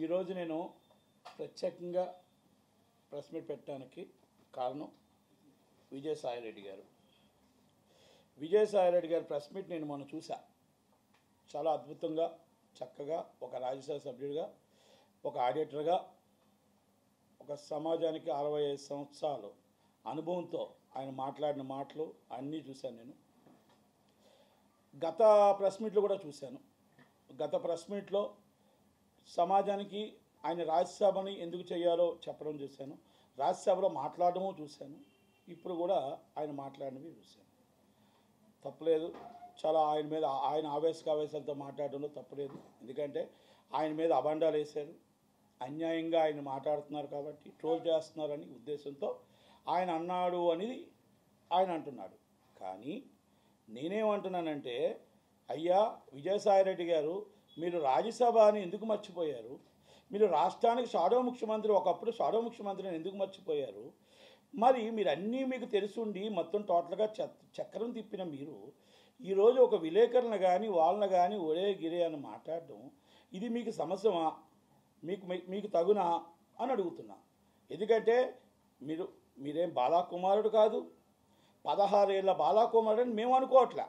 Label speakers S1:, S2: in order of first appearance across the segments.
S1: ఈరోజు నేను ప్రత్యేకంగా ప్రెస్ మీట్ పెట్టడానికి కారణం విజయసాయిరెడ్డి గారు. విజయసాయిరెడ్డి గారి ప్రెస్ మీట్ నేను మొన్న చూసా. చాలా అద్భుతంగా, చక్కగా ఒక రాజ్యసభ సభ్యుడిగా, ఒక ఆడిటర్గా, ఒక సమాజానికి 65 సంవత్సరాలు అనుభవంతో ఆయన మాట్లాడిన మాటలు అన్నీ చూశాను. నేను గత ప్రెస్ మీట్లు కూడా చూశాను. గత ప్రెస్ మీట్లో సమాజానికి ఆయన రాజ్యసభని ఎందుకు చేయాలో చెప్పడం చూశాను. రాజ్యసభలో మాట్లాడడము చూశాను. ఇప్పుడు కూడా ఆయన మాట్లాడినవి చూశాను. తప్పలేదు. చాలా ఆయన ఆవేశాలతో మాట్లాడడంలో తప్పలేదు. ఎందుకంటే ఆయన మీద అబండాలు వేశారు. అన్యాయంగా ఆయన మాట్లాడుతున్నారు కాబట్టి ట్రోల్ చేస్తున్నారని ఉద్దేశంతో ఆయన అన్నాడు అనేది ఆయన అంటున్నాడు. కానీ నేనేమంటున్నానంటే, అయ్యా విజయసాయిరెడ్డి గారు, మీరు రాజ్యసభని ఎందుకు మర్చిపోయారు? మీరు రాష్ట్రానికి షాడో ముఖ్యమంత్రి, ఒకప్పుడు షాడో ముఖ్యమంత్రిని ఎందుకు మర్చిపోయారు? మరి మీరు అన్నీ మీకు తెలుసుండి మొత్తం టోటల్గా చక్రం తిప్పిన మీరు ఈరోజు ఒక విలేకరులను కానీ వాళ్ళని కానీ ఒరే గిరే అని మాట్లాడడం, ఇది మీకు సమస్యమా? మీకు తగునా అని అడుగుతున్నా. ఎందుకంటే మీరేం బాలాకుమారుడు కాదు. 16 ఏళ్ళ బాలాకుమారుడు అని మేము అనుకోవట్లే.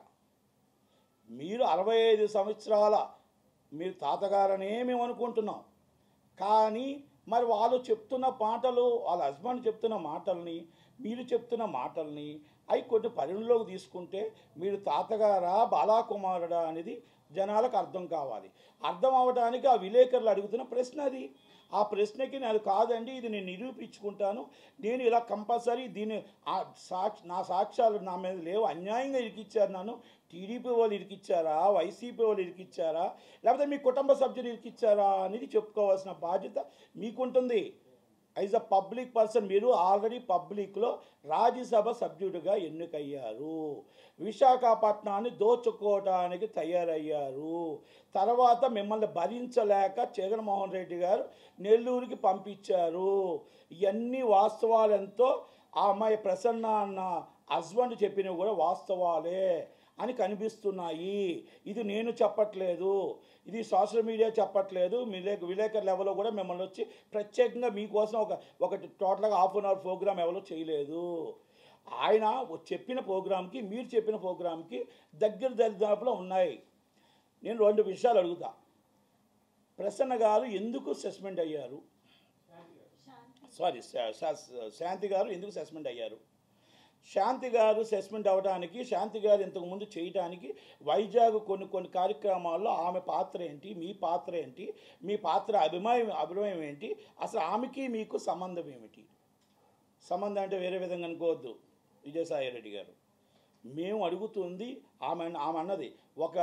S1: మీరు 65 సంవత్సరాల మీరు తాతగారనే మేము అనుకుంటున్నాం. కానీ మరి వాళ్ళు చెప్తున్న మాటలు, వాళ్ళ హస్బెండ్ చెప్తున్న మాటల్ని, మీరు చెప్తున్న మాటల్ని అవి కొన్ని పరిగణలోకి తీసుకుంటే మీరు తాతగారా బాలాకుమారుడా అనేది జనాలకు అర్థం కావాలి. అర్థం అవ్వడానికి ఆ విలేకరులు అడుగుతున్న ప్రశ్న అది. ఆ ప్రశ్నకి నేను కాదండి, ఇది నేను నిరూపించుకుంటాను, నేను ఇలా కంపల్సరీ దీన్ని నా సాక్ష్యాలు నా మీద లేవు, అన్యాయంగా ఇరికిచ్చారు, నన్ను టీడీపీ వాళ్ళు ఇరికిచ్చారా, వైసీపీ వాళ్ళు ఇరికిచ్చారా, లేకపోతే మీ కుటుంబ సభ్యులు ఇరికిచ్చారా అనేది చెప్పుకోవాల్సిన బాధ్యత మీకుంటుంది. యాజ్ అ పబ్లిక్ పర్సన్ మీరు ఆల్రెడీ పబ్లిక్లో రాజ్యసభ సభ్యుడిగా ఎన్నికయ్యారు. విశాఖపట్నాన్ని దోచుకోవడానికి తయారయ్యారు. తర్వాత మిమ్మల్ని భరించలేక జగన్మోహన్ రెడ్డి గారు నెల్లూరుకి పంపించారు. ఇవన్నీ వాస్తవాలెంతో ఆ అమ్మాయి ప్రసన్న అన్న హస్బెండ్ చెప్పినవి కూడా వాస్తవాలే అని కనిపిస్తున్నాయి. ఇది నేను చెప్పట్లేదు, ఇది సోషల్ మీడియా చెప్పట్లేదు. విలేకరు లెవెల్లో కూడా మిమ్మల్ని వచ్చి ప్రత్యేకంగా మీకోసం ఒక టోటల్గా ½ అన్ అవర్ ప్రోగ్రామ్ ఎవరో చేయలేదు. ఆయన చెప్పిన ప్రోగ్రామ్కి మీరు చెప్పిన ప్రోగ్రామ్కి దరిదాపులో ఉన్నాయి. నేను 2 విషయాలు అడుగుతా. ప్రసన్న గారు ఎందుకు సస్పెండ్ అయ్యారు? శాంతి గారు ఎందుకు సస్పెండ్ అయ్యారు? శాంతి గారు సస్పెండ్ అవ్వడానికి, శాంతి గారు ఇంతకుముందు చేయడానికి వైజాగ్ కొన్ని కార్యక్రమాల్లో ఆమె పాత్ర ఏంటి, మీ పాత్ర ఏంటి, మీ పాత్ర అభినయం ఏంటి, అసలు ఆమెకి మీకు సంబంధం ఏమిటి? సంబంధం అంటే వేరే విధంగా అనుకోవద్దు విజయసాయిరెడ్డి గారు. మేము అడుగుతుంది, ఆమె అన్నది ఒక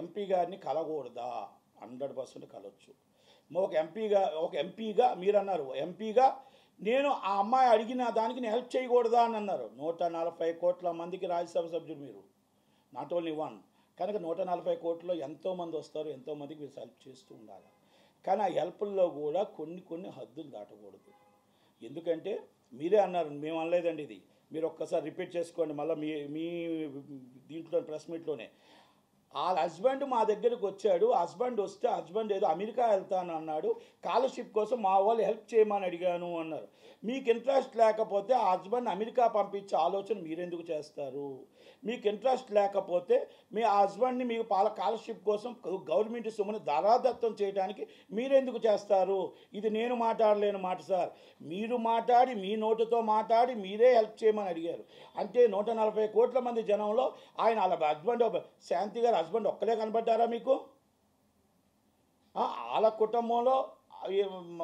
S1: ఎంపీ గారిని కలగకూడదా? 100% కలవచ్చు. ఒక ఎంపీగా మీరు అన్నారు, ఎంపీగా నేను ఆ అమ్మాయి అడిగిన దానికి నేను హెల్ప్ చేయకూడదా అని అన్నారు. 140 కోట్ల మందికి రాజ్యసభ సభ్యులు మీరు, నాట్ ఓన్లీ వన్. కనుక 140 కోట్లలో ఎంతోమంది వస్తారు, ఎంతోమందికి మీరు హెల్ప్ చేస్తూ ఉండాలి. కానీ ఆ హెల్ప్ల్లో కూడా కొన్ని హద్దులు దాటకూడదు. ఎందుకంటే మీరే అన్నారు, మేము అనలేదండి ఇది, మీరు ఒక్కసారి రిపీట్ చేసుకోండి మళ్ళీ మీ దీంట్లో ప్రెస్ మీట్లోనే. వాళ్ళ హస్బెండ్ మా దగ్గరికి వచ్చాడు, హస్బెండ్ ఏదో అమెరికా వెళ్తాను అన్నాడు, స్కాలర్షిప్ కోసం మా వాళ్ళు హెల్ప్ చేయమని అడిగాను అన్నారు. మీకు ఇంట్రెస్ట్ లేకపోతే ఆ హస్బెండ్ అమెరికా పంపించే ఆలోచన మీరెందుకు చేస్తారు? మీకు ఇంట్రెస్ట్ లేకపోతే మీ హస్బెండ్ని మీకు స్కాలర్షిప్ కోసం గవర్నమెంట్ సొమ్ముని ధారాదత్తం చేయడానికి మీరెందుకు చేస్తారు? ఇది నేను మాట్లాడలేని మాట సార్. మీరు మాట్లాడి, మీ నోటుతో మాట్లాడి మీరే హెల్ప్ చేయమని అడిగారు. అంటే 140 కోట్ల మంది జనంలో ఆయన వాళ్ళ హస్బెండ్, శాంతి గారు హస్బెండ్ ఒక్కలే కనబడ్డారా మీకు? వాళ్ళ కుటుంబంలో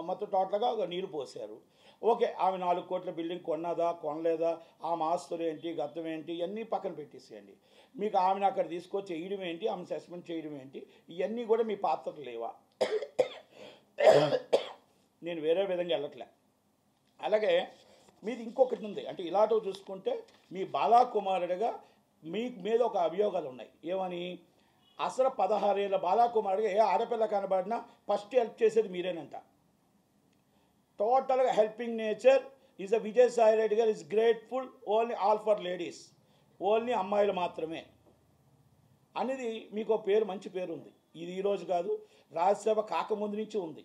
S1: మొత్తం టోటల్గా నీరు పోసారు. ఓకే, ఆమె 4 కోట్ల బిల్డింగ్ కొన్నదా, కొనలేదా, ఆమె ఆస్తులు ఏంటి, గతం ఏంటి, ఇవన్నీ పక్కన పెట్టేసేయండి. మీకు ఆమెను అక్కడ తీసుకొచ్చి వేయడం ఏంటి, ఆమె సస్పెండ్ చేయడం ఏంటి, ఇవన్నీ కూడా మీ పాత్రలు లేవా? నేను వేరే విధంగా వెళ్ళట్లే. అలాగే మీది ఇంకొకటి ఉంది. అంటే ఇలాంటివి చూసుకుంటే మీ బాలాకుమారుడిగా మీ మీద ఒక అభియోగాలు ఉన్నాయి. ఏమని? అసలు 16 ఏళ్ళ బాలాకుమారుడిగా ఏ ఆడపిల్ల కనబడినా ఫస్ట్ హెల్ప్ చేసేది మీరేనంట. టోటల్గా helping nature is a Vijayasaireddy గారు is grateful only all for ladies, only అమ్మాయిలు మాత్రమే అనేది మీకు పేరు, మంచి పేరు ఉంది. ఇది ఈరోజు కాదు, రాజ్యసభ కాకముందు నుంచి ఉంది.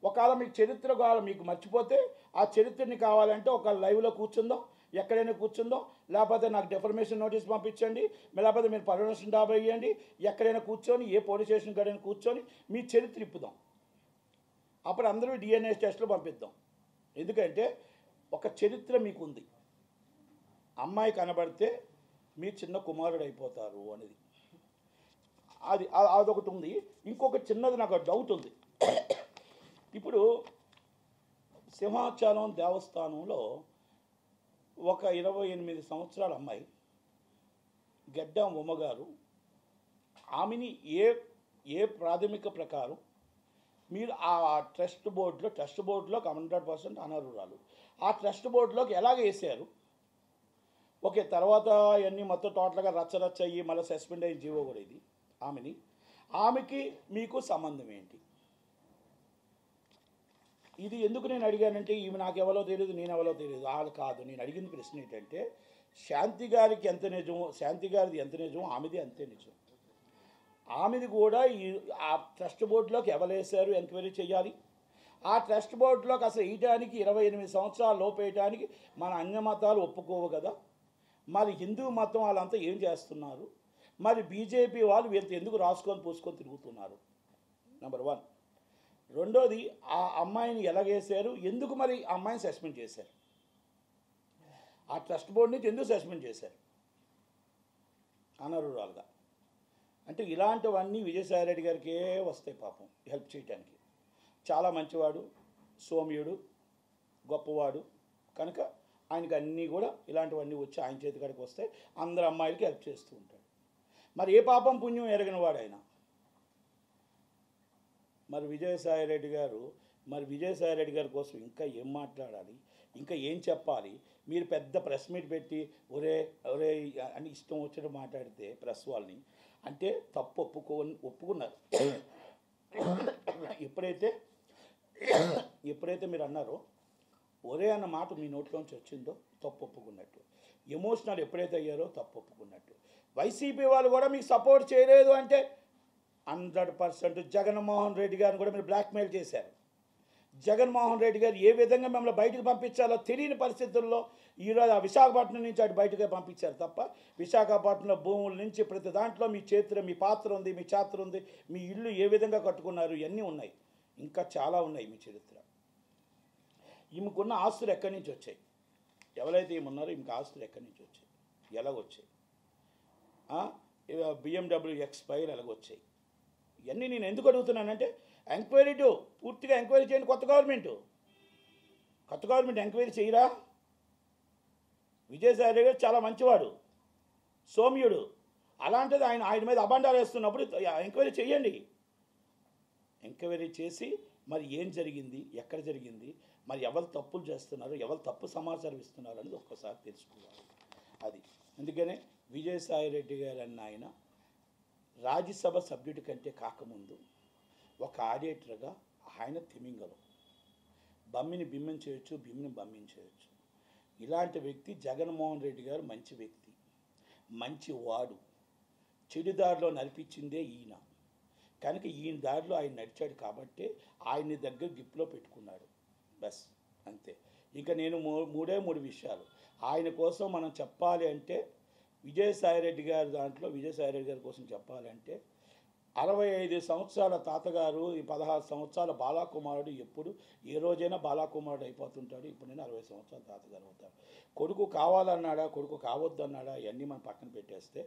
S1: ఒకవేళ మీకు చరిత్ర కావాలి, మీకు మర్చిపోతే ఆ చరిత్రని కావాలంటే ఒక లైవ్లో కూర్చుందాం, ఎక్కడైనా కూర్చుందాం, లేకపోతే నాకు డెఫర్మేషన్ నోటీస్ పంపించండి, లేకపోతే మీరు పర్మిషన్ డాబా ఇవ్వండి, ఎక్కడైనా కూర్చొని ఏ పోలీస్ స్టేషన్ కాడైనా కూర్చొని మీ చరిత్ర ఇప్పుదాం. అప్పుడు అందరూ DNA టెస్టులు పంపిద్దాం. ఎందుకంటే ఒక చరిత్ర మీకు ఉంది. అమ్మాయి కనబడితే మీ చిన్న కుమారుడు అయిపోతారు అనేది అదొకటి ఉంది. ఇంకొక చిన్నది నాకు డౌట్ ఉంది. ఇప్పుడు సింహాచలం దేవస్థానంలో ఒక 28 సంవత్సరాల అమ్మాయి గెడ్డం ఉమ్మగారు, ఆమెని ఏ ప్రాథమిక ప్రకారం మీరు ఆ ట్రస్ట్ బోర్డులో 100% అనర్హురాలు, ఆ ట్రస్ట్ బోర్డులోకి ఎలాగ వేసారు? ఓకే, తర్వాత అవన్నీ మొత్తం టోటల్గా రచ్చరచ్చ అయ్యి మళ్ళీ సస్పెండ్ అయ్యి జీవో కూడా ఇది. ఆమెకి మీకు సంబంధం ఏంటి? ఇది ఎందుకు నేను అడిగానంటే, ఈమె నాకు ఎవరో తెలియదు, నేను ఎవరో తెలియదు వాళ్ళు కాదు. నేను అడిగిన ప్రశ్న ఏంటంటే, శాంతి గారిది ఎంత నిజమో ఆమెది అంతే నిజం. ఆమెది కూడా ఆ ట్రస్ట్ బోర్డులోకి ఎవరేసారు ఎంక్వైరీ చేయాలి. ఆ ట్రస్ట్ బోర్డులోకి అసలు వేయటానికి 28 సంవత్సరాల లోపు వేయటానికి మన అన్య మతాలు ఒప్పుకోవు కదా. మరి హిందూ మతం వాళ్ళంతా ఏం చేస్తున్నారు? మరి బీజేపీ వాళ్ళు వీళ్ళతో ఎందుకు రాసుకొని పూసుకొని తిరుగుతున్నారు? నెంబర్ 1. రెండోది, ఆ అమ్మాయిని ఎలాగేశారు? ఎందుకు మరి ఆ అమ్మాయిని సస్పెండ్ చేశారు? ఆ ట్రస్ట్ బోర్డు నుంచి ఎందుకు సస్పెండ్ చేశారు అనర్హురాలుగా? అంటే ఇలాంటివన్నీ విజయసాయిరెడ్డి గారికే వస్తాయి పాపం హెల్ప్ చేయడానికి. చాలా మంచివాడు, సౌమ్యుడు, గొప్పవాడు కనుక ఆయనకి అన్నీ కూడా ఇలాంటివన్నీ వచ్చి ఆయన చేతి కాడికి వస్తే అందరు అమ్మాయిలకి హెల్ప్ చేస్తూ ఉంటాడు. మరి ఏ పాపం పుణ్యం ఎరగిన వాడు ఆయన? మరి విజయసాయిరెడ్డి గారి కోసం ఇంకా ఏం మాట్లాడాలి, ఇంకా ఏం చెప్పాలి? మీరు పెద్ద ప్రెస్ మీట్ పెట్టి ఒరే అని ఇష్టం వచ్చినట్టు మాట్లాడితే ప్రెస్ వాళ్ళని అంటే తప్పు ఒప్పుకున్నారు. ఎప్పుడైతే మీరు అన్నారో ఒరే అన్న మాట మీ నోట్లోంచి వచ్చిందో తప్పు ఒప్పుకున్నట్టు. ఎమోషనల్ ఎప్పుడైతే అయ్యారో తప్పు ఒప్పుకున్నట్టు. వైసీపీ వాళ్ళు కూడా మీకు సపోర్ట్ చేయలేదు అంటే 100% జగన్మోహన్ రెడ్డి గారిని కూడా మీరు బ్లాక్మెయిల్ చేశారు. జగన్మోహన్ రెడ్డి గారు ఏ విధంగా మిమ్మల్ని బయటకు పంపించాలో తెలియని పరిస్థితుల్లో ఈరోజు ఆ విశాఖపట్నం నుంచి అటు బయటకే పంపించారు తప్ప, విశాఖపట్నంలో భూముల నుంచి ప్రతి దాంట్లో మీ మీ పాత్ర ఉంది, మీ చాత్ర ఉంది, మీ ఇల్లు ఏ విధంగా కట్టుకున్నారు ఇవన్నీ ఉన్నాయి. ఇంకా చాలా ఉన్నాయి మీ చరిత్ర. ఈమెకున్న ఆస్తులు ఎక్కడి నుంచి వచ్చాయి? ఎవరైతే ఈమెన్నారో ఈమెకు ఆస్తులు ఎక్కడి నుంచి వచ్చాయి, ఎలాగొచ్చాయి? BMW X5 ఎలాగొచ్చాయి? ఇవన్నీ నేను ఎందుకు అడుగుతున్నానంటే, పూర్తిగా ఎంక్వైరీ చేయండి. కొత్త గవర్నమెంట్ ఎంక్వైరీ చేయరా? విజయసాయి గారు చాలా మంచివాడు, సౌమ్యుడు. అలాంటిది ఆయన మీద అబండాలు వేస్తున్నప్పుడు ఎంక్వైరీ చేయండి. ఎంక్వైరీ చేసి మరి ఏం జరిగింది, ఎక్కడ జరిగింది, మరి ఎవరు తప్పులు చేస్తున్నారు, ఎవరు తప్పు సమాచారం ఇస్తున్నారు అనేది ఒక్కసారి తెలుసుకోవాలి. అది అందుకనే విజయసాయిరెడ్డి గారు అన్న ఆయన రాజ్యసభ సభ్యుడి కంటే కాకముందు ఒక ఆడిటర్గా ఆయన తిమింగలం. బమ్మిని బిమ్మం చేయొచ్చు, బిమ్మిని బమ్మించేయచ్చు. ఇలాంటి వ్యక్తి జగన్మోహన్ రెడ్డి గారు మంచి వ్యక్తి, మంచి వాడు. చెడు దారిలో నడిపించిందే ఈయన కనుక ఈయన దారిలో ఆయన నడిచాడు కాబట్టి ఆయన్ని దగ్గర గిఫ్ట్లో పెట్టుకున్నాడు. బస్ అంతే. ఇక నేను మూడు విషయాలు ఆయన కోసం మనం చెప్పాలి అంటే, విజయసాయిరెడ్డి గారి కోసం చెప్పాలంటే 65 సంవత్సరాల తాతగారు, 16 సంవత్సరాల బాలాకుమారుడు ఎప్పుడు ఏ రోజైనా బాలాకుమారుడు అయిపోతుంటాడు. ఇప్పుడు నేను 60 సంవత్సరాల తాతగారు అవుతాడు. కొడుకు కావాలన్నాడా, కొడుకు కావద్దన్నాడా, ఇవన్నీ మనం పక్కన పెట్టేస్తే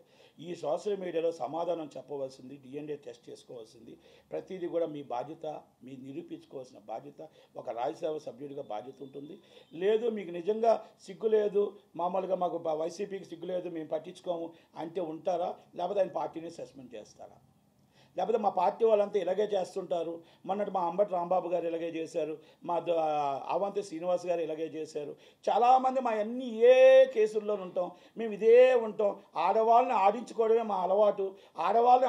S1: ఈ సోషల్ మీడియాలో సమాధానం చెప్పవలసింది, DNA టెస్ట్ చేసుకోవాల్సింది, ప్రతిదీ కూడా మీ బాధ్యత, మీరు నిరూపించుకోవాల్సిన బాధ్యత ఒక రాజ్యసభ సభ్యుడిగా బాధ్యత ఉంటుంది. లేదు మీకు నిజంగా సిగ్గు లేదు, మామూలుగా మాకు వైసీపీకి సిగ్గు లేదు, మేము పట్టించుకోము అంటే ఉంటారా? లేకపోతే ఆయన పార్టీని సస్పెండ్ చేస్తారా? లేకపోతే మా పార్టీ వాళ్ళంతా ఇలాగే చేస్తుంటారు. మొన్నటి మా అంబటి రాంబాబు గారు ఇలాగే చేశారు, మా అవంతి శ్రీనివాస్ గారు ఇలాగే చేశారు. చాలామంది మా అన్ని కేసుల్లో ఉంటాం, మేము ఇదే ఉంటాం. ఆడవాళ్ళని ఆడించుకోవడమే మా అలవాటు, ఆడవాళ్ళని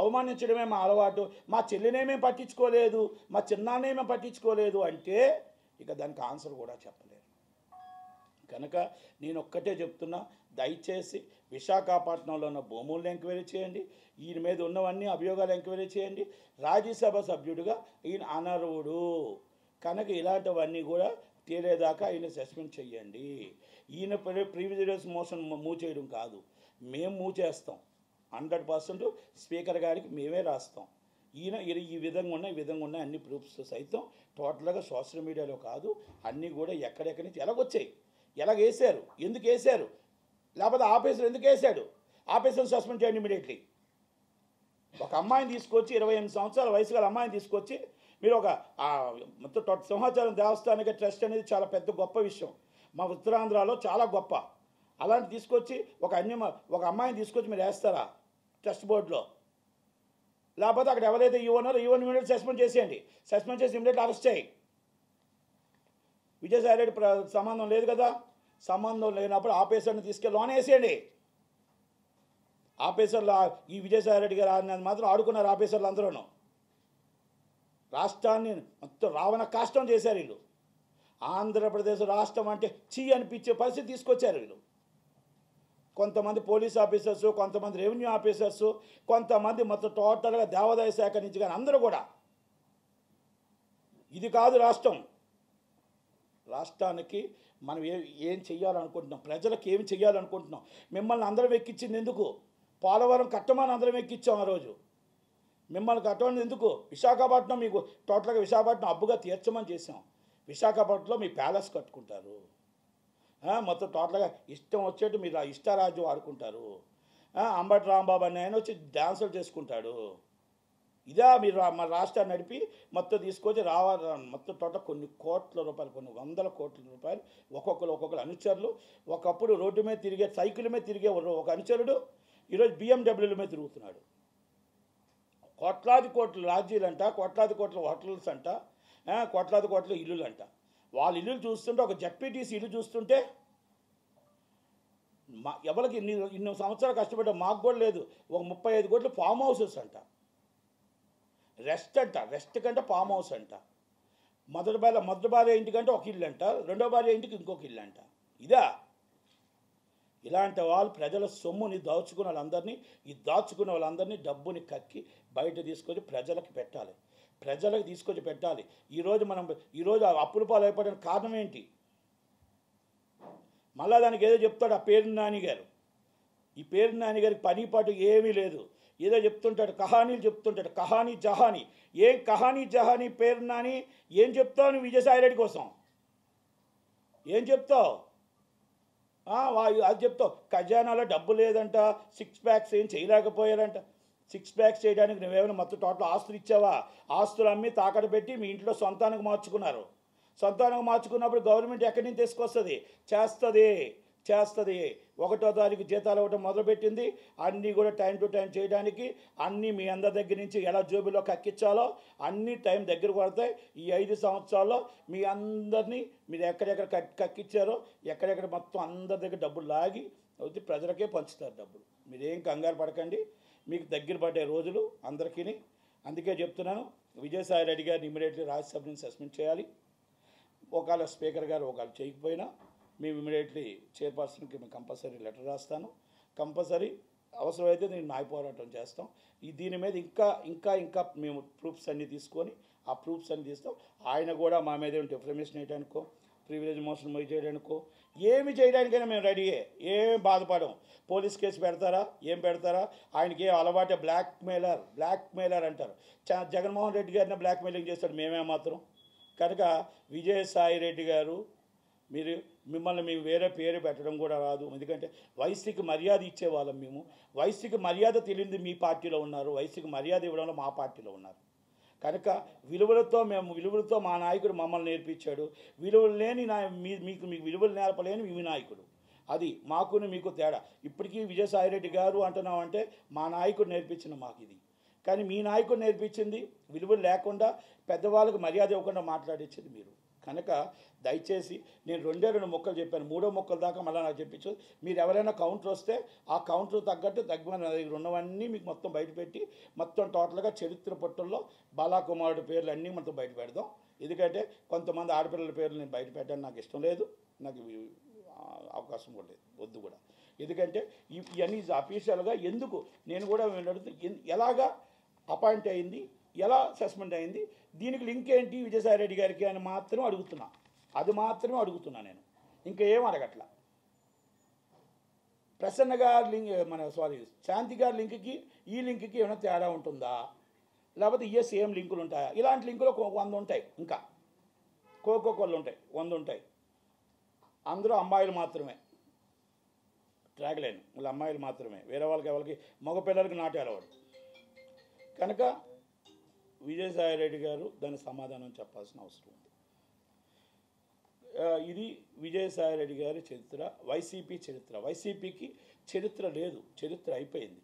S1: అవమానించడమే మా అలవాటు, మా చెల్లినేమేం పట్టించుకోలేదు, మా చిన్నాన్నేమేం పట్టించుకోలేదు అంటే ఇక దానికి ఆన్సర్ కూడా చెప్పలేరు. కనుక నేను ఒక్కటే చెప్తున్నా, దయచేసి విశాఖపట్నంలో ఉన్న భూములను ఎంక్వైరీ చేయండి, ఈయన మీద ఉన్నవన్నీ అభియోగాలు ఎంక్వైరీ చేయండి. రాజ్యసభ సభ్యుడిగా ఈయన అనర్హుడు కనుక ఇలాంటివన్నీ కూడా తేలేదాకా ఈయన సస్పెండ్ చేయండి. ఈయన ప్రివిలేజ్ మోషన్ మూవ్ చేయడం కాదు, మేము మూవ్ చేస్తాం. 100% స్పీకర్ గారికి మేమే రాస్తాం. ఈయన ఈ విధంగా ఉన్న అన్ని ప్రూఫ్స్ సైతం టోటల్గా సోషల్ మీడియాలో కాదు, అన్నీ కూడా ఎక్కడెక్కడి నుంచి ఎలాగొచ్చాయి, ఎలాగేసారు, ఎందుకు వేసారు, లేకపోతే ఆఫీసర్ ఎందుకు వేసాడు, ఆఫీసర్ని సస్పెండ్ చేయండి ఇమీడియట్లీ. ఒక అమ్మాయిని తీసుకొచ్చి 28 సంవత్సరాల వయసు గల అమ్మాయిని తీసుకొచ్చి మీరు ఒక మొత్తం సింహాచలం దేవస్థానిక ట్రస్ట్ అనేది చాలా పెద్ద గొప్ప విషయం, మా ఉత్తరాంధ్రలో చాలా గొప్ప. అలాంటి తీసుకొచ్చి ఒక అమ్మాయిని తీసుకొచ్చి మీరు వేస్తారా ట్రస్ట్ బోర్డులో? లేకపోతే అక్కడ ఎవరైతే ఈవోనో ఇమీడియట్ సస్పెండ్ చేసేయండి, సస్పెండ్ చేసి ఇమీడియట్ అరెస్ట్ చేయి. విజయసాయి రెడ్డి సంబంధం లేదు కదా, సంబంధం లేనప్పుడు ఆఫీసర్ని తీసుకెళ్ళి లోన్ వేసేయండి. ఆఫీసర్లు ఈ విజయసాయి రెడ్డి గారు ఆడినది మాత్రం ఆడుకున్నారు. ఆఫీసర్లు అందరూ రాష్ట్రాన్ని మొత్తం రావణ కాష్టం చేశారు వీళ్ళు. ఆంధ్రప్రదేశ్ రాష్ట్రం అంటే చీ అనిపించే పరిస్థితి తీసుకొచ్చారు వీళ్ళు. కొంతమంది పోలీస్ ఆఫీసర్సు, కొంతమంది రెవెన్యూ ఆఫీసర్సు, కొంతమంది మొత్తం టోటల్గా దేవాదాయ శాఖ నుంచి కానీ అందరూ కూడా ఇది కాదు రాష్ట్రం. రాష్ట్రానికి మనం ఏం చెయ్యాలనుకుంటున్నాం, ప్రజలకు ఏమి చెయ్యాలనుకుంటున్నాం. మిమ్మల్ని అందరం ఎక్కించింది ఎందుకు? పోలవరం కట్టమని అందరం ఎక్కించాం ఆ రోజు. మిమ్మల్ని కట్టమని ఎందుకు? విశాఖపట్నం మీకు టోటల్గా విశాఖపట్నం అబ్బుగా తీర్చమని చేసాం. విశాఖపట్నంలో మీ ప్యాలెస్ కట్టుకుంటారు, మొత్తం టోటల్గా ఇష్టం వచ్చేట్టు మీరు ఇష్టారాజ్యం ఆడుకుంటారు. అంబటి రాంబాబు అని ఆయన వచ్చి డ్యాన్సులు చేసుకుంటాడు. ఇదా మీరు మన రాష్ట్రాన్ని నడిపి మొత్తం తీసుకొచ్చి మొత్తం టోటల్ కొన్ని కోట్ల రూపాయలు, కొన్ని వందల కోట్ల రూపాయలు ఒక్కొక్కరు అనుచరులు. ఒకప్పుడు రోడ్డు మీద తిరిగే సైకిల్ మీద తిరిగే ఒక అనుచరుడు ఈరోజు BMW మీద తిరుగుతున్నాడు. కోట్లాది కోట్ల రాజ్యాలంట, కోట్లాది కోట్ల హోటల్స్ అంట, కోట్లాది కోట్ల ఇల్లులు అంట. వాళ్ళ ఇల్లు చూస్తుంటే, ఒక జడ్పీటీసీ ఇల్లు చూస్తుంటే ఎవరికి ఇన్ని సంవత్సరాలు కష్టపడ్డా మాకు కూడా లేదు. ఒక 35 కోట్ల ఫామ్ హౌసెస్ అంట, రెస్ట్ కంటే ఫామ్ హౌస్ అంట. మొదటి భార్య ఇంటికంటే ఒక ఇల్లు అంట, రెండో భార్య ఇంటికి ఇంకొక ఇల్లు అంట. ఇదా? ఇలాంటి వాళ్ళు ప్రజల సొమ్ముని దాచుకున్న వాళ్ళందరినీ డబ్బుని కక్కి బయట తీసుకొచ్చి ప్రజలకు పెట్టాలి. ఈరోజు అప్పుల పాలు అయిపోవడానికి కారణం ఏంటి? మళ్ళా దానికి ఏదో చెప్తాడు ఆ పేరు నాని గారు. ఈ పేరు నాని గారికి పని పాటు ఏమీ లేదు, ఏదో చెప్తుంటాడు, కహానీలు చెప్తుంటాడు. కహానీ జహానీ, ఏం కహానీ జహానీ పేరు నాని? ఏం చెప్తావు నువ్వు విజయసాయి రెడ్డి కోసం? ఏం చెప్తావు? అది చెప్తావు ఖజానాలో డబ్బు లేదంట, 6 ప్యాక్స్ ఏం చేయలేకపోయారంట. 6 ప్యాక్స్ చేయడానికి నువ్వేమైనా మొత్తం టోటల్ ఆస్తులు ఇచ్చావా? ఆస్తులు అమ్మి తాకట్టు పెట్టి మీ ఇంట్లో సొంతానికి మార్చుకున్నారు. సొంతానికి మార్చుకున్నప్పుడు గవర్నమెంట్ ఎక్కడి నుంచి తీసుకొస్తుంది? చేస్తుంది. 1వ తారీఖు జీతాలు ఇవ్వడం మొదలుపెట్టింది. అన్నీ కూడా టైం టు టైం చేయడానికి, అన్నీ మీ అందరి దగ్గర నుంచి ఎలా జోబులో కక్కించాలో అన్నీ టైం దగ్గర పడతాయి. ఈ 5 సంవత్సరాల్లో మీ అందరినీ మీరు ఎక్కడెక్కడ కక్కిచ్చారో ఎక్కడెక్కడ మొత్తం అందరి దగ్గర డబ్బులు లాగి అయితే ప్రజలకే పంచుతారు డబ్బులు. మీరేం కంగారు పడకండి, మీకు దగ్గర పడే రోజులు అందరికీ. అందుకే చెప్తున్నాను, విజయసాయి రెడ్డి గారిని ఇమీడియట్లీ రాజ్యసభ నుంచి సస్పెండ్ చేయాలి. ఒకవేళ స్పీకర్ గారు ఒకవేళ చేయకపోయినా మేము ఇమీడియట్లీ చైర్పర్సన్కి మేము కంపల్సరీ లెటర్ రాస్తాను. కంపల్సరీ అవసరమైతే నేను న్యాయ పోరాటం చేస్తాం. దీని మీద ఇంకా మేము ప్రూఫ్స్ అన్నీ తీసుకొని ఆ ప్రూఫ్స్ అన్నీ తీస్తాం. ఆయన కూడా మా మీద డిఫర్మేషన్ వేయడానికో, ప్రివిలేజ్ మోషన్ మూవ్ చేయడానికో, ఏమి చేయడానికైనా మేము రెడీయే. ఏం బాధపడం. పోలీస్ కేసు పెడతారా? ఏం పెడతారా? ఆయనకి అలవాటే బ్లాక్మెయిలర్ అంటారు. జగన్మోహన్ రెడ్డి గారిని బ్లాక్మెయిలింగ్ చేస్తాడు, మేమే మాత్రం. కనుక విజయసాయి రెడ్డి గారు మిమ్మల్ని మేము వేరే పేరు పెట్టడం కూడా రాదు. ఎందుకంటే వయసుకి మర్యాద ఇచ్చేవాళ్ళం మేము. వయసుకి మర్యాద తెలియదు మీ పార్టీలో ఉన్నారు, వయసుకి మర్యాద ఇవ్వడంలో మా పార్టీలో ఉన్నారు. కనుక విలువలతో మా నాయకుడు మమ్మల్ని నేర్పించాడు. విలువలు లేని మీకు విలువలు నేర్పలేని మీ నాయకుడు. అది మీకు తేడా. ఇప్పటికీ విజయసాయి రెడ్డి గారు అంటున్నామంటే మా నాయకుడు నేర్పించిన మాకు ఇది. కానీ మీ నాయకుడు నేర్పించింది విలువలు లేకుండా, పెద్దవాళ్ళకు మర్యాద ఇవ్వకుండా మాట్లాడించేది మీరు. కనుక దయచేసి నేను 2 మొక్కలు చెప్పాను, 3వ మొక్కల దాకా మళ్ళీ నాకు చెప్పించు. మీరు ఎవరైనా కౌంటర్ వస్తే ఆ కౌంటర్ తగ్గట్టు తగ్గిన దగ్గర ఉన్నవన్నీ మీకు మొత్తం బయటపెట్టి మొత్తం టోటల్గా చరిత్ర పుట్టల్లో బాలాకుమారుడి పేర్లు అన్నీ మొత్తం బయట పెడదాం. ఎందుకంటే కొంతమంది ఆడపిల్లల పేర్లు నేను బయట పెట్టడానికి నాకు ఇష్టం లేదు, నాకు అవకాశం కూడా లేదు, వద్దు కూడా. ఎందుకంటే ఇవన్నీ అఫీషియల్గా ఎందుకు నేను కూడా ఎలాగా అపాయింట్ అయింది, ఎలా సస్పెండ్ అయింది, దీనికి లింక్ ఏంటి విజయసాయి రెడ్డి గారికి అని మాత్రం అడుగుతున్నా. అది మాత్రమే అడుగుతున్నా నేను, ఇంకా ఏం అడగట్లా. ప్రసన్న గారి లింక్ శాంతి గారి లింక్కి ఈ లింక్కి ఏమైనా తేడా ఉంటుందా, లేకపోతే ఇయే సేమ్ లింకులు ఉంటాయా? ఇలాంటి లింకులు 100 ఉంటాయి, ఇంకా కోకోకోళ్ళు ఉంటాయి, 100 ఉంటాయి. అందరూ అమ్మాయిలు మాత్రమే ట్రాగ్లైన్, మళ్ళీ అమ్మాయిలు మాత్రమే, వేరే వాళ్ళకి ఎవరికి మగపిల్లలకి నాటే అలవాడు. కనుక విజయసాయి రెడ్డి గారు దానికి సమాధానం చెప్పాల్సిన అవసరం ఉంది. ఇది విజయసాయి రెడ్డి గారి చరిత్ర, వైసీపీ చరిత్ర. వైసీపీకి చరిత్ర లేదు, చరిత్ర అయిపోయింది.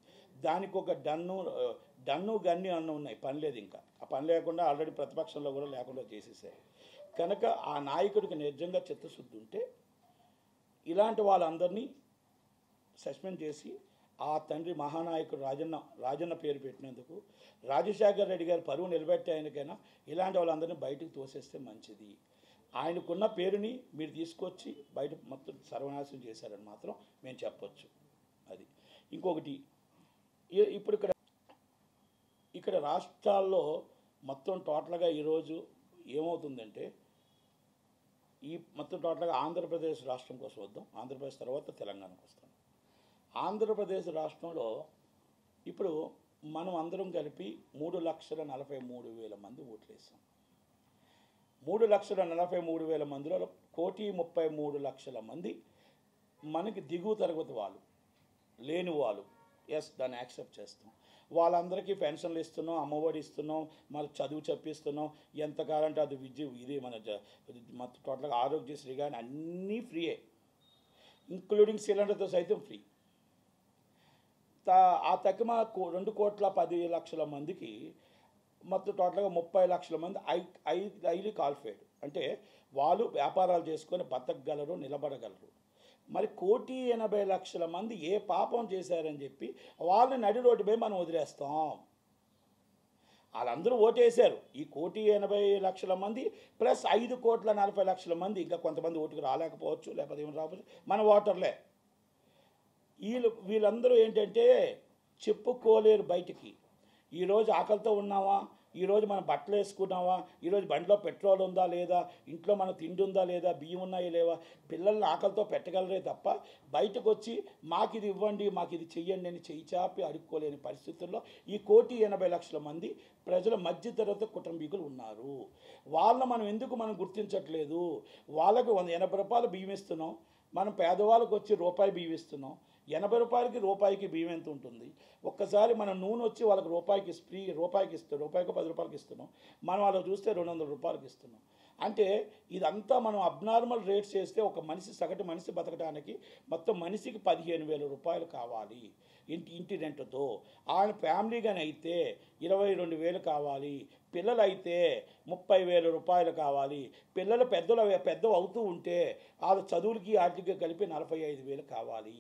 S1: దానికి ఒక డన్ను గన్ని అన్న ఉన్నాయి, పని లేదు. ఇంకా ఆ పని లేకుండా ఆల్రెడీ ప్రతిపక్షంలో కూడా లేకుండా చేసేసారు. కనుక ఆ నాయకుడికి నిజంగా చిత్తశుద్ధి ఉంటే ఇలాంటి వాళ్ళందరినీ సస్పెండ్ చేసి ఆ తండ్రి మహానాయకుడు రాజన్న పేరు పెట్టినందుకు రాజశేఖర్ రెడ్డి గారు పరువు నిలబెట్టే ఆయనకైనా ఇలాంటి వాళ్ళందరినీ బయటకు తోసేస్తే మంచిది. ఆయనకున్న పేరుని మీరు తీసుకొచ్చి బయట మొత్తం సర్వనాశనం చేశారని మాత్రం మేము చెప్పొచ్చు. అది ఇంకొకటి, ఇప్పుడు ఇక్కడ రాష్ట్రాల్లో మొత్తం టోటల్గా ఈరోజు ఏమవుతుందంటే, ఈ మొత్తం టోటల్గా ఆంధ్రప్రదేశ్ రాష్ట్రం కోసం వద్దాం, ఆంధ్రప్రదేశ్ తర్వాత తెలంగాణకు వస్తాం. ఆంధ్రప్రదేశ్ రాష్ట్రంలో ఇప్పుడు మనం అందరం కలిపి 3,43,000 మంది ఓట్లు వేసాం. 3,43,000 మందిలో 1,33,00,000 మంది మనకి దిగువ తరగతి వాళ్ళు, లేని వాళ్ళు. ఎస్, దాన్ని యాక్సెప్ట్ చేస్తాం. వాళ్ళందరికీ పెన్షన్లు ఇస్తున్నాం, అమ్మఒడి ఇస్తున్నాం, మళ్ళీ చదువు చెప్పిస్తున్నాం, ఎంతకాలంటే అది విద్య, ఇది మన టోటల్గా ఆరోగ్యశ్రీ కానీ అన్నీ ఫ్రీయే, ఇంక్లూడింగ్ సిలిండర్తో సైతం ఫ్రీ. ఆ తక్కువ 2,10,00,000 మందికి మొత్తం టోటల్గా 30 లక్షల మంది హైలీ క్వాలిఫైడ్, అంటే వాళ్ళు వ్యాపారాలు చేసుకొని బతకగలరు, నిలబడగలరు. మరి 1,80,00,000 మంది ఏ పాపం చేశారని చెప్పి వాళ్ళని నడి రోడ్డుపై మనం వదిలేస్తాం. వాళ్ళందరూ ఓటేశారు. ఈ 1,80,00,000 మంది ప్లస్ 5,40,00,000 మంది, ఇంకా కొంతమంది ఓటుకు రాలేకపోవచ్చు, లేకపోతే ఏమి రావచ్చు, మన ఓటర్లే. వీళ్ళందరూ ఏంటంటే చెప్పుకోలేరు బయటికి. ఈరోజు ఆకలితో ఉన్నావా, ఈరోజు మనం బట్టలు వేసుకున్నావా, ఈరోజు బండిలో పెట్రోల్ ఉందా లేదా, ఇంట్లో మన తిండి ఉందా లేదా, బియ్యం ఉన్నాయా లేవా, పిల్లల్ని ఆకలితో పెట్టగలరే తప్ప బయటకు వచ్చి మాకు ఇది ఇవ్వండి, మాకు ఇది చెయ్యండి అని చెయ్యి చాపి అడుక్కోలేని పరిస్థితుల్లో ఈ 1,80,00,000 మంది ప్రజల మధ్యతరగతి కుటుంబీకులు ఉన్నారు. వాళ్ళని మనం ఎందుకు గుర్తించట్లేదు? వాళ్ళకు 80 రూపాయలు బియ్యం ఇస్తున్నాం, మనం పేదవాళ్ళకి వచ్చి రూపాయి బియ్యం ఇస్తున్నాం. 80 రూపాయలకి రూపాయికి బియ్యం ఎంత ఉంటుంది? ఒక్కసారి మన నూనె వచ్చి వాళ్ళకి రూపాయికి ఫ్రీ, రూపాయికి ఇస్తాం, రూపాయికి 10 రూపాయలకి ఇస్తున్నాం. మనం వాళ్ళకి చూస్తే 200 రూపాయలకి ఇస్తున్నాం. అంటే ఇదంతా మనం అబ్నార్మల్ రేట్స్ చేస్తే ఒక మనిషి, సగటు మనిషి బతకడానికి మొత్తం మనిషికి 15,000 రూపాయలు కావాలి ఇంటి రెంట్తో. ఆయన ఫ్యామిలీగానే అయితే 22,000 కావాలి, పిల్లలు అయితే 30,000 రూపాయలు కావాలి, పిల్లలు పెద్ద అవుతూ ఉంటే వాళ్ళ చదువులకి వాటికి కలిపి 45,000 కావాలి.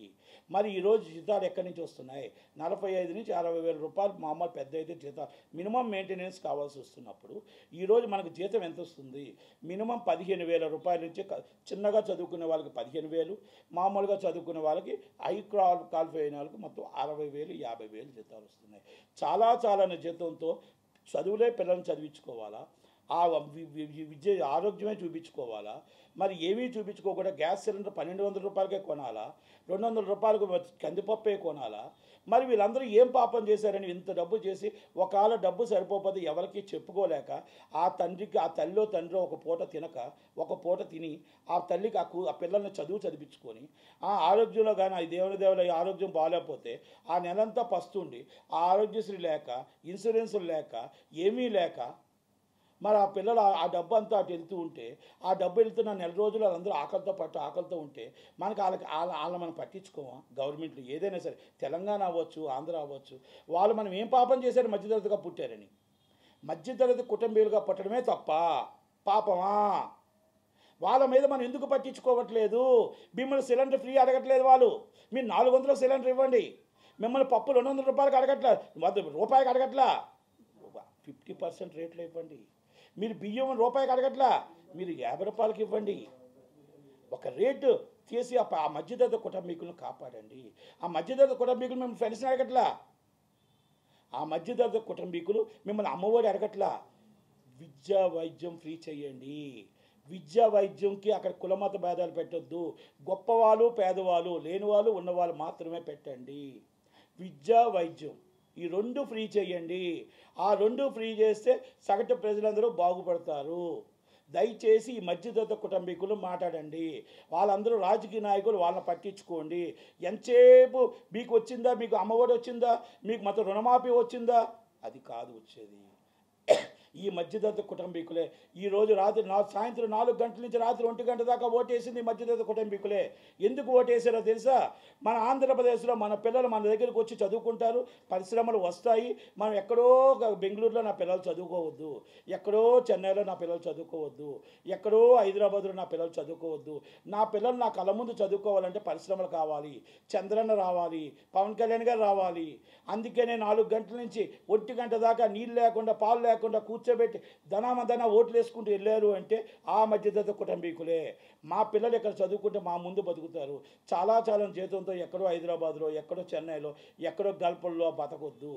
S1: మరి ఈరోజు జీతాలు ఎక్కడి నుంచి వస్తున్నాయి? 45 నుంచి 60,000 రూపాయలు మామూలు పెద్ద అయితే జీతాలు, మినిమం మెయింటెనెన్స్ కావాల్సి వస్తున్నప్పుడు ఈరోజు మనకు జీతం ఎంత వస్తుంది? మినిమం 15,000 రూపాయల నుంచి, చిన్నగా చదువుకునే వాళ్ళకి 15,000, మామూలుగా చదువుకునే వాళ్ళకి హై క్వాలిఫై అయిన వాళ్ళకి మొత్తం 60,000, 50,000 జీతాలు వస్తున్నాయి. చాలా జీతంతో చదువులే పిల్లల్ని చదివించుకోవాలా, ఆ విద్య ఆరోగ్యమే చూపించుకోవాలా? మరి ఏమీ చూపించుకోకుండా గ్యాస్ సిలిండర్ 1,200 రూపాయలకే కొనాలా, 200 రూపాయలకు కందిపప్పే కొనాలా? మరి వీళ్ళందరూ ఏం పాపం చేశారని ఇంత డబ్బు చేసి ఒకవేళ డబ్బు సరిపోతే ఎవరికి చెప్పుకోలేక ఆ తల్లిలో తండ్రి ఒక పూట తినక, ఒక పూట తిని ఆ తల్లికి ఆ పిల్లల్ని చదివించుకొని ఆ ఆరోగ్యంలో కానీ ఆ దేవుని ఆరోగ్యం బాగాలేకపోతే ఆ నెలంతా పస్తుండి ఆ ఆరోగ్యశ్రీ లేక, ఇన్సూరెన్సులు లేక, ఏమీ లేక, మరి ఆ పిల్లలు ఆ డబ్బు అంతా అటు వెళ్తూ ఉంటే, ఆ డబ్బు వెళ్తున్న నెల రోజులు వాళ్ళందరూ ఆకలితో ఉంటే మనకి వాళ్ళని మనం పట్టించుకోమా? గవర్నమెంట్లు ఏదైనా సరే, తెలంగాణ అవ్వచ్చు, ఆంధ్ర అవ్వచ్చు, వాళ్ళు మనం ఏం పాపం చేశారు? మధ్యతరగతిగా పుట్టారని. మధ్యతరగతి కుటుంబీలుగా పుట్టడమే తప్ప పాపమా? వాళ్ళ మీద మనం ఎందుకు పట్టించుకోవట్లేదు? మిమ్మల్ని సిలిండర్ ఫ్రీ అడగట్లేదు వాళ్ళు, మీరు 400 సిలిండర్ ఇవ్వండి. మిమ్మల్ని పప్పు 200 రూపాయలకి అడగట్లా, రూపాయికి అడగట్లా, 50% రేట్లో ఇవ్వండి. మీరు బియ్యం రూపాయికి అడగట్లా, మీరు 50 రూపాయలకి ఇవ్వండి. ఒక రేటు చేసి ఆ మధ్యతరగతి కుటుంబీకులను కాపాడండి. ఆ మధ్యతరగతి కుటుంబీకులు మిమ్మల్ని ఫ్రెండ్స్ని అడగట్లా, ఆ మధ్యతరగతి కుటుంబీకులు మిమ్మల్ని అమ్మఒడి అడగట్లా. విద్యా వైద్యం ఫ్రీ చేయండి. విద్యా వైద్యంకి అక్కడ కులమత భేదాలు పెట్టొద్దు. గొప్పవాళ్ళు పేదవాళ్ళు, లేనివాళ్ళు ఉన్నవాళ్ళు మాత్రమే పెట్టండి. విద్యా వైద్యం ఈ రెండు ఫ్రీ చేయండి. ఆ రెండు ఫ్రీ చేస్తే సగటు ప్రజలందరూ బాగుపడతారు. దయచేసి ఈ మధ్యతరగతి కుటుంబీకులు మాట్లాడండి. వాళ్ళందరూ రాజకీయ నాయకులు, వాళ్ళని పట్టించుకోండి. ఎంతసేపు మీకు వచ్చిందా, మీకు అమ్మఒడి వచ్చిందా, మీకు మొత్తం రుణమాఫీ వచ్చిందా, అది కాదు వచ్చేది. ఈ మధ్యతరగతి కుటుంబీకులే ఈరోజు సాయంత్రం 4 గంటల నుంచి రాత్రి 1 గంట దాకా ఓటేసింది మధ్యతరగతి కుటుంబీకులే. ఎందుకు ఓటేసారో తెలుసా? మన ఆంధ్రప్రదేశ్లో మన పిల్లలు మన దగ్గరికి వచ్చి చదువుకుంటారు, పరిశ్రమలు వస్తాయి. మనం ఎక్కడో బెంగళూరులో నా పిల్లలు చదువుకోవద్దు, ఎక్కడో చెన్నైలో నా పిల్లలు చదువుకోవద్దు, ఎక్కడో హైదరాబాద్లో నా పిల్లలు చదువుకోవద్దు. నా పిల్లలు నా కళ్ళ ముందు చదువుకోవాలంటే పరిశ్రమలు కావాలి, చంద్రన్న రావాలి, పవన్ కళ్యాణ్ గారు రావాలి. అందుకనే 4 గంటల నుంచి 1 గంట దాకా నీళ్ళు లేకుండా పాలు లేకుండా కూర్చోబెట్టి ధనామధన ఓట్లు వేసుకుంటూ వెళ్ళారు అంటే ఆ మధ్యతరగతి కుటుంబీకులే. మా పిల్లలు ఇక్కడ చదువుకుంటే మా ముందు బతుకుతారు. చాలా జీతంతో ఎక్కడో హైదరాబాద్లో, ఎక్కడో చెన్నైలో, ఎక్కడో గల్ఫ్లో బతకొద్దు.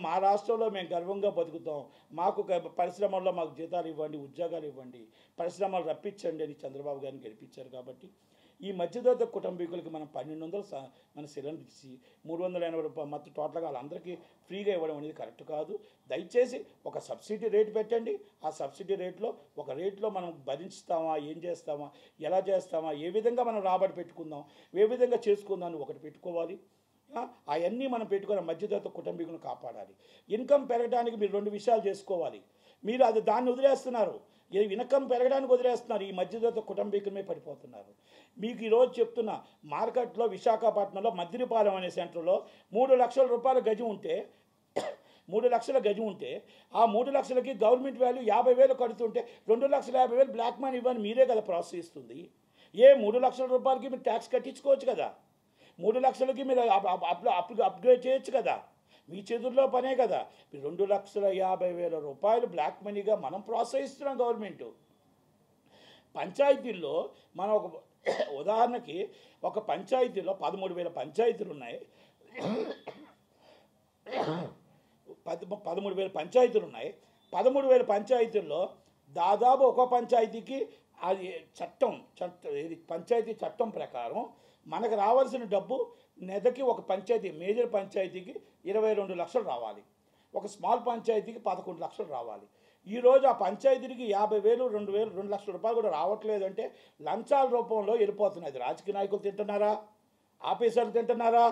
S1: మా రాష్ట్రంలో మేము గర్వంగా బతుకుతాం. మాకు పరిశ్రమల్లో మాకు జీతాలు ఇవ్వండి, ఉద్యోగాలు ఇవ్వండి, పరిశ్రమలు రప్పించండి అని చంద్రబాబు గారిని గెలిపించారు. కాబట్టి ఈ మధ్యతరగతి కుటుంబీకులకి మనం 1200 మన సిలిండర్ ఇచ్చి 380 రూపాయలు మొత్తం టోటల్గా వాళ్ళందరికీ ఫ్రీగా ఇవ్వడం అనేది కరెక్ట్ కాదు. దయచేసి ఒక సబ్సిడీ రేటు పెట్టండి. ఆ సబ్సిడీ రేట్లో మనం భరించుతామా, ఏం చేస్తామా, ఎలా చేస్తామా, ఏ విధంగా మనం రాబడి పెట్టుకుందాం, ఏ విధంగా చేసుకుందాం అని ఒకటి పెట్టుకోవాలి. అవన్నీ మనం పెట్టుకుని మధ్యతరగతి కుటుంబీకులను కాపాడాలి. ఇన్కమ్ పెరగడానికి మీరు 2 విషయాలు చేసుకోవాలి. మీరు దాన్ని వదిలేస్తున్నారు. ఇన్కమ్ పెరగడానికి వదిలేస్తున్నారు. ఈ మధ్యతరగతి కుటుంబీకులమే పడిపోతున్నారు. మీకు ఈరోజు చెప్తున్న మార్కెట్లో విశాఖపట్నంలో మద్దిరిపాలెం అనే సెంటర్లో 3 లక్షల రూపాయల గజం ఉంటే 3 లక్షల గజం ఉంటే ఆ 3 లక్షలకి గవర్నమెంట్ వాల్యూ 50,000 కడుతుంటే 2,50,000 బ్లాక్ మనీ ఇవ్వని మీరే కదా ప్రోత్సహిస్తుంది. 3 లక్షల రూపాయలకి మీరు ట్యాక్స్ కట్టించుకోవచ్చు కదా. 3 లక్షలకి మీరు అప్గ్రేడ్ చేయొచ్చు కదా. మీ చేతుల్లో పనే కదా. 2,50,000 రూపాయలు బ్లాక్ మనీగా మనం ప్రోత్సహిస్తున్నాం గవర్నమెంట్. పంచాయతీల్లో మనం ఒక ఉదాహరణకి ఒక పంచాయతీలో 13,000 పంచాయతీలు ఉన్నాయి. 13,000 పంచాయతీలు ఉన్నాయి. 13,000 పంచాయతీల్లో దాదాపు ఒక పంచాయతీకి అది పంచాయతీ చట్టం ప్రకారం మనకు రావాల్సిన డబ్బు నెలకి ఒక పంచాయతీ మేజర్ పంచాయతీకి 22 లక్షలు రావాలి, ఒక స్మాల్ పంచాయతీకి 11 లక్షలు రావాలి. ఈరోజు ఆ పంచాయతీకి 50,000, 2 లక్షల రూపాయలు కూడా రావట్లేదు అంటే లంచాల రూపంలో వెళ్ళిపోతున్నది. రాజకీయ నాయకులు తింటున్నారా, ఆఫీసర్లు తింటున్నారా,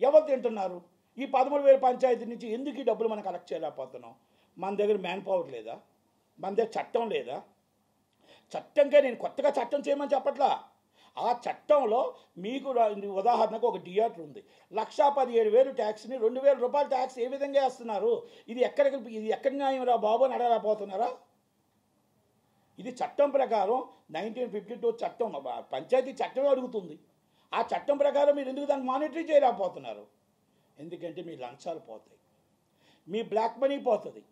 S1: ఎవరు తింటున్నారు? ఈ 13,000 పంచాయతీ నుంచి ఎందుకు ఈ డబ్బులు మనం కలెక్ట్ చేయలేకపోతున్నాం? మన దగ్గర మ్యాన్ పవర్ లేదా? మన దగ్గర చట్టం లేదా? చట్టంకే నేను కొత్తగా చట్టం చేయమని చెప్పట్లా. ఆ చట్టంలో మీకు ఉదాహరణకు ఒక థియేటర్ ఉంది, 1,17,000 ట్యాక్స్ని 2,000 రూపాయలు ట్యాక్స్ ఏ విధంగా వేస్తున్నారు? ఇది ఎక్కడ న్యాయం రా బాబు అని అడగలేకపోతున్నారా? ఇది చట్టం ప్రకారం 1952 చట్టం, పంచాయతీ చట్టమే అడుగుతుంది. ఆ చట్టం ప్రకారం మీరు ఎందుకు దాన్ని మానిటరీ చేయలేకపోతున్నారు? ఎందుకంటే మీ లంచాలు పోతాయి, మీ బ్లాక్ మనీ పోతుంది.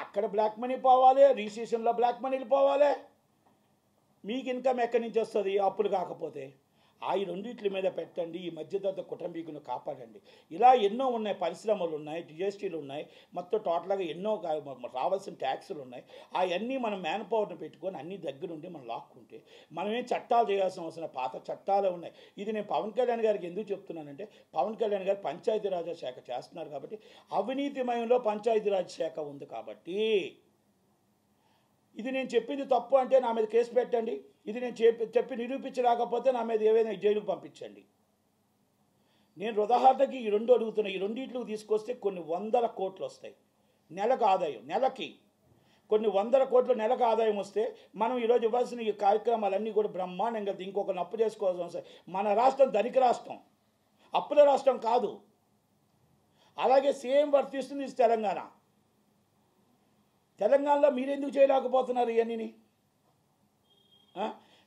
S1: అక్కడ బ్లాక్ మనీ పోవాలి, రిజిస్ట్రేషన్లో బ్లాక్ మనీలు పోవాలి. మీకు ఇన్కమ్ ఎక్కడి నుంచి వస్తుంది అప్పులు కాకపోతే? ఈ రెండింటి మీద పెట్టండి. ఈ మధ్యతరగతి కుటుంబీకులను కాపాడండి. ఇలా ఎన్నో ఉన్నాయి, పరిశ్రమలు ఉన్నాయి, జిఎస్టీలు ఉన్నాయి, మొత్తం టోటల్గా ఎన్నో రావాల్సిన ట్యాక్సులు ఉన్నాయి. అవన్నీ మనం మ్యాన్ పవర్ని పెట్టుకొని అన్ని దగ్గరుండి మనం లాక్కుంటే మనమేం చట్టాలు చేయాల్సిన అవసరం, పాత చట్టాలే ఉన్నాయి. ఇది నేను పవన్ కళ్యాణ్ గారికి ఎందుకు చెప్తున్నానంటే, పవన్ కళ్యాణ్ గారు పంచాయతీరాజ్ శాఖ చేస్తున్నారు కాబట్టి, అవినీతిమయంలో పంచాయతీరాజ్ శాఖ ఉంది కాబట్టి ఇది నేను చెప్పింది తప్పు అంటే నా మీద కేసు పెట్టండి. ఇది నేను చెప్పి నిరూపించలేకపోతే నా మీద ఏవైనా జైలుకు పంపించండి. నేను ఉదాహరణకి ఈ 2 అడుగుతున్నా. ఈ రెండిట్లు తీసుకొస్తే కొన్ని 100 కోట్లు వస్తాయి నెలకు ఆదాయం. నెలకి కొన్ని 100 కోట్ల నెలకు ఆదాయం వస్తే మనం ఈరోజు ఇవ్వాల్సిన ఈ కార్యక్రమాలన్నీ కూడా బ్రహ్మాండంగా ఇంకొకరిని అప్పు చేసుకోవాల్సిన అవసరం. మన రాష్ట్రం ధనిక రాష్ట్రం, అప్పుల రాష్ట్రం కాదు. అలాగే సేమ్ వర్తిస్తుంది తెలంగాణ. తెలంగాణలో మీరెందుకు చేయలేకపోతున్నారు?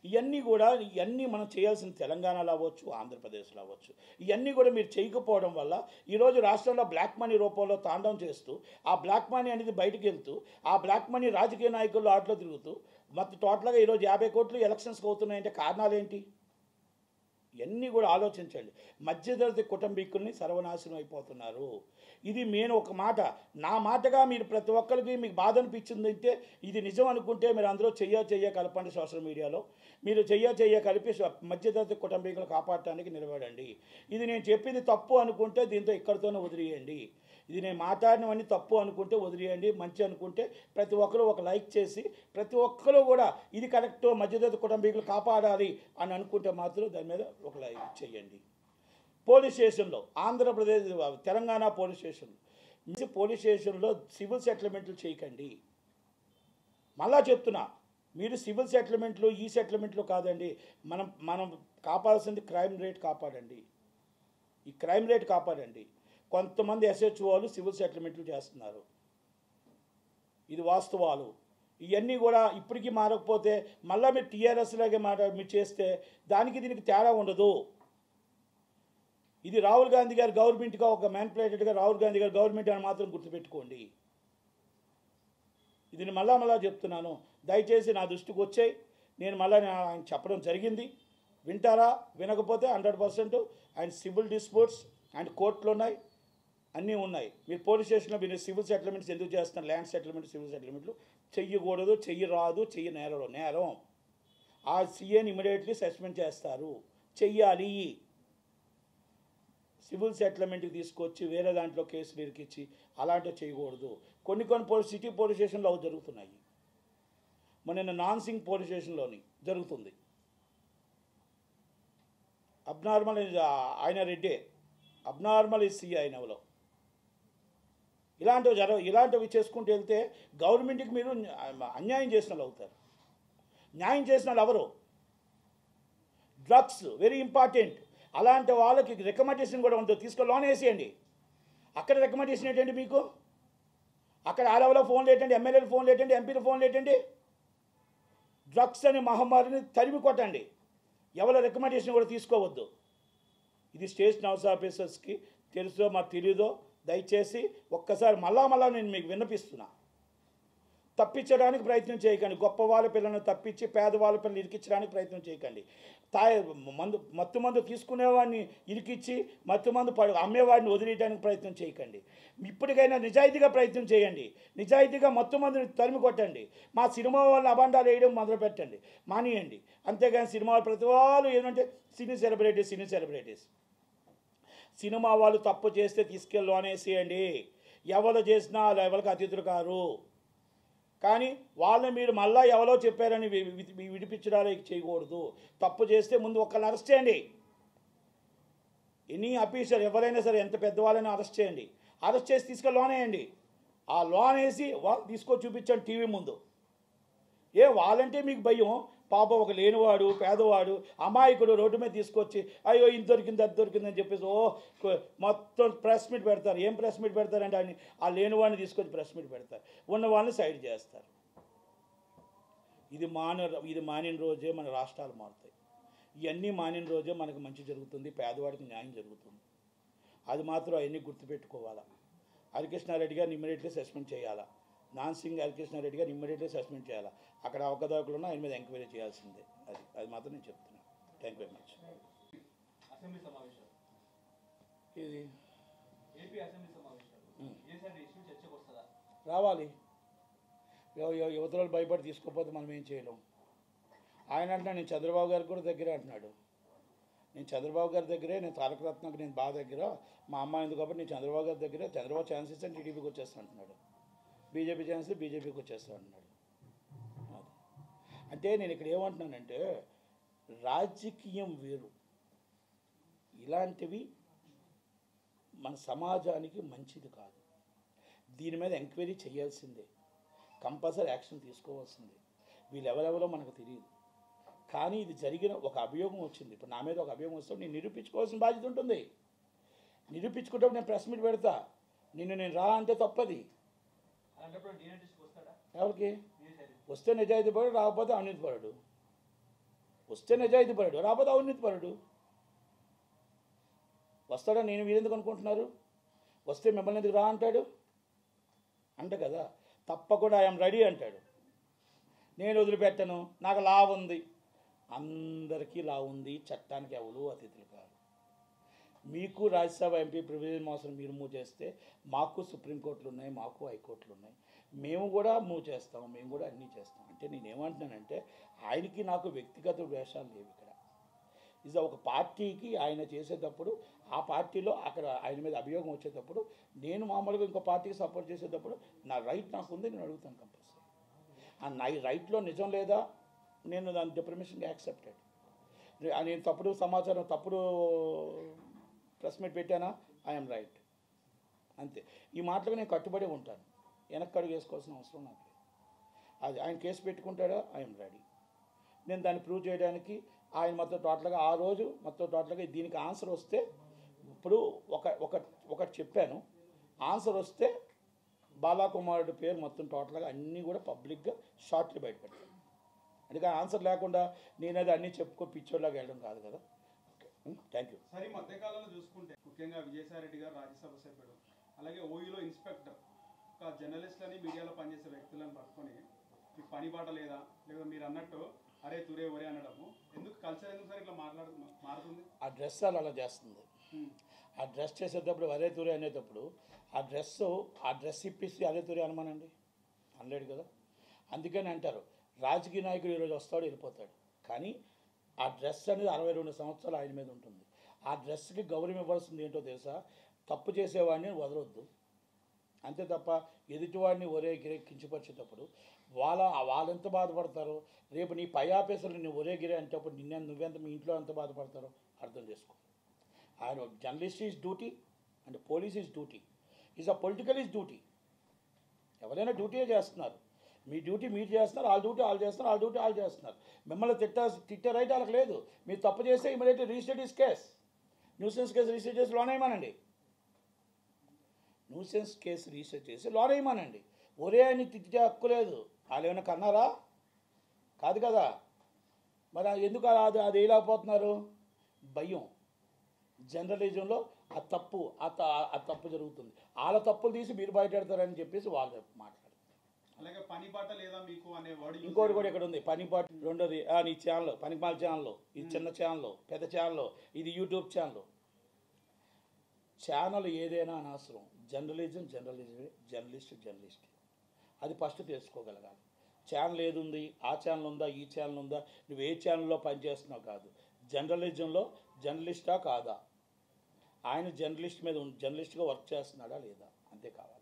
S1: ఇవన్నీ మనం చేయాల్సిన తెలంగాణలో అవ్వచ్చు, ఆంధ్రప్రదేశ్లో అవ్వచ్చు. ఇవన్నీ కూడా మీరు చేయకపోవడం వల్ల ఈరోజు రాష్ట్రంలో బ్లాక్ మనీ రూపంలో తాండవం చేస్తూ, ఆ బ్లాక్ మనీ అనేది బయటకు వెళ్తూ, ఆ బ్లాక్ మనీ రాజకీయ నాయకుల్లో ఆటలో తిరుగుతూ మొత్తం టోటల్గా ఈరోజు 50 కోట్లు ఎలక్షన్స్కి అవుతున్నాయంటే కారణాలు ఏంటి? ఇవన్నీ కూడా ఆలోచించండి. మధ్యతరగతి కుటుంబీకుల్ని సర్వనాశనం అయిపోతున్నారు. ఇది నేను ఒక మాట, నా మాటగా మీరు ప్రతి ఒక్కరికి మీకు బాధ అనిపించిందంటే ఇది నిజం అనుకుంటే మీరు అందరూ చెయ్య కలపండి. సోషల్ మీడియాలో మీరు చెయ్య కలిపి మధ్యతరగతి కుటుంబీకులు కాపాడటానికి నిలబడండి. ఇది నేను చెప్పింది తప్పు అనుకుంటే దీంతో ఇక్కడితోనే వదిలేయండి. ఇది నేను మాట్లాడినవన్నీ తప్పు అనుకుంటే వదిలేయండి. మంచి అనుకుంటే ప్రతి ఒక్కరూ ఒక లైక్ చేసి ప్రతి ఒక్కరూ కూడా ఇది కరెక్ట్, మధ్యతరగతి కుటుంబీకులు కాపాడాలి అని అనుకుంటే మాత్రం దాని మీద ఒక లైక్ చేయండి. పోలీస్ స్టేషన్లో ఆంధ్రప్రదేశ్ తెలంగాణ పోలీస్ స్టేషన్లో సివిల్ సెటిల్మెంట్లు చేయకండి. మళ్ళా చెప్తున్నా, మీరు సివిల్ సెటిల్మెంట్లు ఈ సెటిల్మెంట్లు కాదండి. మనం కాపాడాల్సింది క్రైమ్ రేట్ కాపాడండి. ఈ క్రైమ్ రేట్ కాపాడండి. కొంతమంది SHOలు సివిల్ సెటిల్మెంట్లు చేస్తున్నారు. ఇది వాస్తవాలు. ఇవన్నీ కూడా ఇప్పటికీ మారకపోతే మళ్ళీ మీరు TRS లాగే మీరు చేస్తే దానికి దీనికి తేడా ఉండదు. ఇది రాహుల్ గాంధీ గారు గవర్నమెంట్గా ఒక మ్యానిపులేటెడ్గా రాహుల్ గాంధీ గారు గవర్నమెంట్ అని మాత్రం గుర్తుపెట్టుకోండి. ఇది మళ్ళా చెప్తున్నాను. దయచేసి నా దృష్టికి వచ్చాయి. నేను ఆయన చెప్పడం జరిగింది. వింటారా? వినకపోతే 100% ఆయన సివిల్ డిస్ప్యూట్స్ అండ్ కోర్టులు ఉన్నాయి, అన్నీ ఉన్నాయి. మీరు పోలీస్ స్టేషన్లో మీరు సివిల్ సెటిల్మెంట్స్ ఎందుకు చేస్తున్నారు? ల్యాండ్ సెటిల్మెంట్, సివిల్ సెటిల్మెంట్లు చెయ్యకూడదు, చెయ్యరాదు, నేరం. ఆ CAని ఇమీడియట్లీ సస్పెండ్ చేస్తారు. చెయ్యాలి. సివిల్ సెటిల్మెంట్కి తీసుకొచ్చి వేరే దాంట్లో కేసులు ఇరికిచ్చి అలాంటివి చేయకూడదు. కొన్ని సిటీ పోలీస్ స్టేషన్లో అవి జరుగుతున్నాయి. మొన్న నాన్సింగ్ పోలీస్ స్టేషన్లోని జరుగుతుంది. అబ్నార్మల్ ఆయన రెడ్డే, అబ్నార్మల్ CI ఆయనలో. ఇలాంటివి చేసుకుంటూ వెళ్తే గవర్నమెంట్కి మీరు అన్యాయం చేసిన వాళ్ళు అవుతారు. న్యాయం చేసిన వాళ్ళు ఎవరు? Drugs very important. అలాంటి వాళ్ళకి రికమెండేషన్ కూడా ఉంటుంది. లోన్ వేసేయండి. అక్కడ రికమెండేషన్ ఏంటండి మీకు? అక్కడ ఆ లెవెల్లో ఫోన్లు ఏంటండి? ఎమ్మెల్యేలు ఫోన్లు ఏంటండి? ఎంపీలు ఫోన్లు ఏంటండి? డ్రగ్స్ అనే మహమ్మారిని తరిమి కొట్టండి. ఎవరి రికమెండేషన్ కూడా తీసుకోవద్దు. ఇది స్టేషన్ హౌస్ ఆఫీసర్స్కి తెలుసో మాకు తెలీదో దయచేసి ఒక్కసారి మళ్ళా నేను మీకు విన్నపిస్తున్నా. తప్పించడానికి ప్రయత్నం చేయకండి. గొప్ప వాళ్ళ పిల్లలను తప్పించి పేదవాళ్ళ పిల్లలు ఇరికించడానికి ప్రయత్నం చేయకండి. మత్తు మందు తీసుకునేవాడిని ఇరికిచ్చి మత్తు మందు అమ్మేవాడిని వదిలేయడానికి ప్రయత్నం చేయకండి. ఇప్పటికైనా నిజాయితీగా ప్రయత్నం చేయండి. నిజాయితీగా మత్తు మందుని తరిమి కొట్టండి. మా సినిమా వాళ్ళని అబండాలు వేయడం మొదలుపెట్టండి, మానేయండి. అంతేగాని సినిమా ప్రతి వాళ్ళు ఏంటంటే సినీ సెలబ్రిటీస్ సినిమా వాళ్ళు తప్పు చేస్తే తీసుకెళ్ళి లోన్ వేసేయండి. ఎవరు చేసినా వాళ్ళు ఎవరికి అతిథులు కారు. కానీ వాళ్ళని మీరు మళ్ళీ ఎవరో చెప్పారని విడిపించడానికి చేయకూడదు. తప్పు చేస్తే ముందు ఒకళ్ళని అరెస్ట్ చేయండి. ఎనీ ఆఫీసర్ ఎవరైనా సరే ఎంత పెద్దవాళ్ళైనా అరెస్ట్ చేయండి. అరెస్ట్ చేసి తీసుకెళ్ళి లోన్ వేయండి. ఆ లోన్ వేసి వాళ్ళు తీసుకొని చూపించండి టీవీ ముందు. వాళ్ళంటే మీకు భయం. పాపం ఒక లేనివాడు, పేదవాడు, అమాయకుడు రోడ్డు మీద తీసుకొచ్చి అయ్యో ఇది దొరికింది అది దొరికిందని చెప్పేసి మొత్తం ప్రెస్ మీట్ పెడతారు. ఏం ప్రెస్ మీట్ పెడతారంటే ఆయన ఆ లేనివాడిని తీసుకొచ్చి ప్రెస్ మీట్ పెడతారు. ఉన్న వాళ్ళని సైడ్ చేస్తారు. ఇది మానిన రోజే మన రాష్ట్రాలు మారుతాయి. ఇవన్నీ మానిన రోజే మనకు మంచి జరుగుతుంది, పేదవాడికి న్యాయం జరుగుతుంది. అది మాత్రం అవన్నీ గుర్తుపెట్టుకోవాలా. హరికృష్ణారెడ్డి గారిని ఇమ్మీడియట్లీ సస్పెండ్ చేయాలా. నాన్సింగ్ హరికృష్ణారెడ్డి గారిని ఇమ్మీడియట్లీ సస్పెండ్ చేయాలా. అక్కడ అవకతవకలున్నా ఆయన మీద ఎంక్వైరీ చేయాల్సిందే. అది మాత్రం నేను చెప్తున్నాను. Thank you very much.
S2: Assembly సమావేశాలు
S1: ఇది
S2: ఏపీ అసెంబ్లీ సమావేశాలు చర్చకు వస్తుందా?
S1: రావాలి. యువతలు భయపడి తీసుకోకపోతే మనం ఏం చేయలేం. ఆయన అంటున్నాడు నేను చంద్రబాబు గారికి కూడా దగ్గరే అంటున్నాడు. నేను చంద్రబాబు గారి దగ్గరే, నేను తారక రత్నకు నేను బాగా దగ్గర, మా అమ్మ ఎందుకు కాబట్టి నేను చంద్రబాబు గారి దగ్గరే, చంద్రబాబు ఛాన్సెస్ అని టీడీపీకి వచ్చేస్తా అంటున్నాడు. బీజేపీ ఛాన్సెస్ బీజేపీకి వచ్చేస్తా అంటున్నాడు. అంటే నేను ఇక్కడ ఏమంటున్నానంటే రాజకీయం వేరు. ఇలాంటివి మన సమాజానికి మంచిది కాదు. దీని మీద ఎంక్వైరీ చేయాల్సిందే, కంపల్సరీ యాక్షన్ తీసుకోవాల్సిందే. వీళ్ళు ఎవరెవరో మనకు తెలియదు. కానీ ఇది జరిగిన ఒక అభియోగం వచ్చింది. ఇప్పుడు నా మీద ఒక అభియోగం వస్తే నేను నిరూపించుకోవాల్సిన బాధ్యత ఉంటుంది. నిరూపించుకుంటప్పుడు నేను ప్రెస్ మీట్ పెడతా. నేను రా అంటే తప్పది. ఎవరికి వస్తే నిజాయితీ పడు, రాకపోతే అవినీతి పరుడు. వస్తే నిజాయితీ పరుడు, రాకపోతే అవినీతి పరుడు. వస్తాడా? నేను మీరెందుకు అనుకుంటున్నారు? వస్తే మిమ్మల్ని ఎందుకు రా అంటాడు? అంటే కదా, తప్పకుండా ఐఎమ్ రెడీ అంటాడు. నేను వదిలిపెట్టను, నాకు లా ఉంది. అందరికీ లా ఉంది, చట్టానికి ఎవరు అతిథులు కాదు. మీకు రాజ్యసభ ఎంపీ ప్రివిలేజ్ మోసం మీరు మూవ్ చేస్తే మాకు సుప్రీంకోర్టులు ఉన్నాయి, మాకు హైకోర్టులు ఉన్నాయి, మేము కూడా మూవ్ చేస్తాం, మేము కూడా అన్నీ చేస్తాం. అంటే నేనేమంటున్నానంటే ఆయనకి నాకు వ్యక్తిగత ద్వేషాలు లేవు. ఇక్కడ ఇది ఒక పార్టీకి ఆయన చేసేటప్పుడు ఆ పార్టీలో అక్కడ ఆయన మీద అభియోగం వచ్చేటప్పుడు నేను మామూలుగా ఇంకో పార్టీకి సపోర్ట్ చేసేటప్పుడు నా రైట్ నాకు ఉంది, నేను అడుగుతాను కంపల్సరీ. ఆ నా రైట్లో నిజం లేదా నేను దాని డిప్రమేషన్ యాక్సెప్టెడ్. నేను తప్పుడు సమాచారం తప్పుడు ప్రెస్ మీట్ పెట్టానా, ఐఎమ్ రైట్, అంతే. ఈ మాటలకు నేను కట్టుబడి ఉంటాను, వెనక్కి అడుగు వేసుకోవాల్సిన అవసరం నాకు లేదు. అది ఆయన కేసు పెట్టుకుంటాడా, ఐఎమ్ రెడీ. నేను దాన్ని ప్రూవ్ చేయడానికి ఆయన మొత్తం టోటల్గా ఆ రోజు మొత్తం టోటల్గా దీనికి ఆన్సర్ వస్తే ఇప్పుడు ఒకటి చెప్పాను, ఆన్సర్ వస్తే బాలాకుమారుడి పేరు మొత్తం టోటల్గా అన్నీ కూడా పబ్లిక్గా షార్ట్లు బయటపెట్టాను. అందుకని ఆన్సర్ లేకుండా నేనేది అన్నీ చెప్పుకో పిచ్చోళ్ళగా వెళ్ళడం కాదు కదా. Okay, thank you.
S3: సరే, ఈ మధ్యకాలంలో చూసుకుంటే ముఖ్యంగా విజయసాయిరెడ్డి గారు రాజ్యసభ సభ్యుడు, అలాగే ఓయూలో ఇన్స్పెక్టర్, ఒక జర్నలిస్టులని మీడియాలో పనిచేసే వ్యక్తులను పట్టుకొని మీకు పని బాట లేదా మీరు అన్నట్టు అరే తురే ఒరే అనడము ఎందుకు, కల్చర్ ఎందుకు సార్ ఇట్లా మారుతుంది?
S1: ఆ డ్రెస్ అలా చేస్తుంది. ఆ డ్రెస్ చేసేటప్పుడు అరే తురే అనేటప్పుడు ఆ డ్రెస్ ఇప్పిస్తే అరే తురే అనమానండి, అనలేడు కదా. అందుకని అంటారు రాజకీయ నాయకుడు ఈరోజు వస్తాడు వెళ్ళిపోతాడు, కానీ ఆ డ్రెస్ అనేది 62 సంవత్సరాలు ఆయన మీద ఉంటుంది. ఆ డ్రెస్కి గౌరవం ఇవ్వాల్సింది ఏంటో తెలుసా, తప్పు చేసేవాడిని వదలొద్దు, అంతే తప్ప ఎదుటివాడిని ఒరే గిరే కించపరిచేటప్పుడు వాళ్ళు ఎంత బాధపడతారో, రేపు నీ పై ఆఫీసర్లు నీ ఒరే గిరే అంటేప్పుడు నువ్వెంత మీ ఇంట్లో ఎంత బాధపడతారో అర్థం చేసుకో. ఆయన journalist is duty and police is duty, is a political is duty. ఎవరైనా డ్యూటీయే చేస్తున్నారు, మీ డ్యూటీ మీరు చేస్తున్నారు, వాళ్ళ డ్యూటీ వాళ్ళు చేస్తున్నారు, వాళ్ళ డ్యూటీ వాళ్ళు చేస్తున్నారు. మిమ్మల్ని తిట్టే రైట్ వాళ్ళకి లేదు. మీరు తప్పు చేస్తే immediately register this case, nuisance case register చేసి లోన్ వేయమనండి, న్యూసెన్స్ కేసు రిజిస్టర్ చేసి లోన్ వేయమనండి. ఒరే అని తిట్టే హక్కు లేదు. వాళ్ళు ఏమైనా కన్నారా? కాదు కదా. మరి ఎందుకు అది వేయలేకపోతున్నారు? భయం. జర్నలిజంలో ఆ తప్పు జరుగుతుంది, వాళ్ళ తప్పులు తీసి మీరు బయటపెడతారని చెప్పేసి వాళ్ళు మాట్లాడారు.
S3: అలాగే పని బాట లేదా మీకు అనే వర్డ్
S1: ఇంకోటి కూడా ఇక్కడ ఉంది, పని పాట. రెండోది నీ ఛానల్ పనిపాల ఛానల్, ఇది చిన్న ఛానల్ పెద్ద ఛానల్, ఇది యూట్యూబ్ ఛానల్ ఏదైనా అనవసరం. జర్నలిజమే, జర్నలిస్ట్ అది ఫస్ట్ తెలుసుకోగలగాలి. ఛానల్ ఏది ఉంది, ఆ ఛానల్ ఉందా, ఈ ఛానల్ ఉందా, నువ్వు ఏ ఛానల్లో పనిచేస్తున్నావు కాదు. జర్నలిజంలో జర్నలిస్టా కాదా, ఆయన జర్నలిస్ట్గా వర్క్ చేస్తున్నాడా లేదా, అంతే కావాలి.